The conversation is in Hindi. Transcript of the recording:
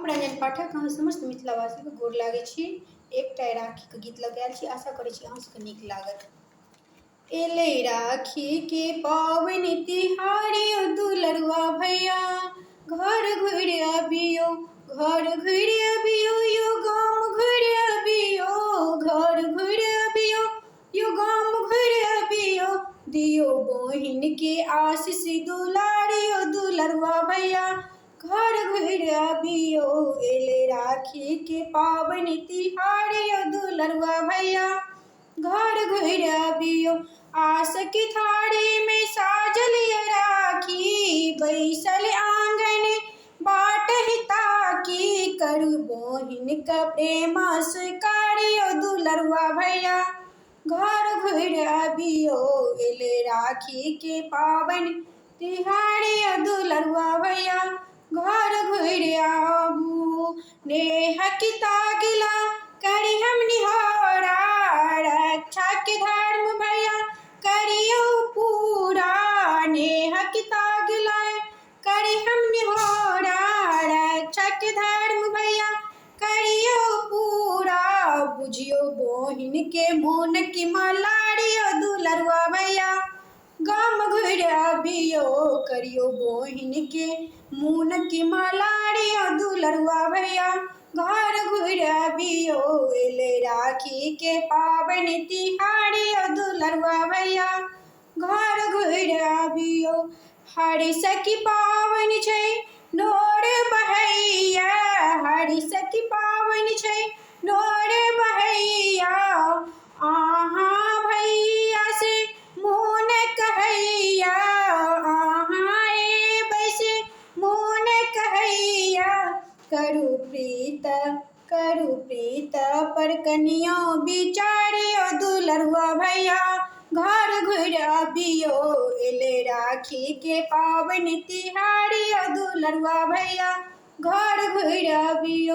रंजन पाठक अहाँ समस्त मिथिलावासी के गोर लागै छी। एकटा राखी के गीत लगायल छी, आशा करै छी अहाँ सबके नीक लागत। एले राखी के पावनि तिहारी दुलरुआ भैया, घर घुर अबियो, घर घुर अबियो यो गाम घुर अबियो, घर घुर अबियो यो गाम घुर अबियो, दियो बहिन के आशीष दुलारियो दुलरुआ भैया, घर घुर अबियो। एले राखी के पावनि तिहारी दुलरुआ भैया, घर घुर अबियो। आस की थारी में साजल राखी, बैसल आंगन बाट हिताकी, करु बहिन का प्रेम स्वीकारियो दुलरुआ भैया, घर घुर अबियो। एले राखी के पावनि तिहारी दुलरुआ भैया, घर घुर आबू। नेह की तागिला करी हम निहोरा, रक्षा के धर्म भैया करियो पूरा, नेह की तागिला करी हम निहोरा, रक्षा के धर्म भैया करियो पूरा। बुझियो बहिन के मोन की मलारियो दुलरुआ भैया, गाम घुर अबियो, करियो बहिन के मुन की मलारियो दुलरुआ भैया, घर घुर अबियो। एले राखी के पावनि तिहारी दुलरुआ भैया, घर घुर अबियो। हरिश की पावनि छै नोर बहैया, हरिश की पावनि छै नोर बहैया, आहाँ भैया से मोन कहैया, आहाँ एबै से मोन कहैया। करू प्रीत पर कनियो बिचारियो दुलरुआ भैया, घर घुर अबियो। एले राखी के पावनि तिहारी दुलरुआ भैया, घर घुर अबियो।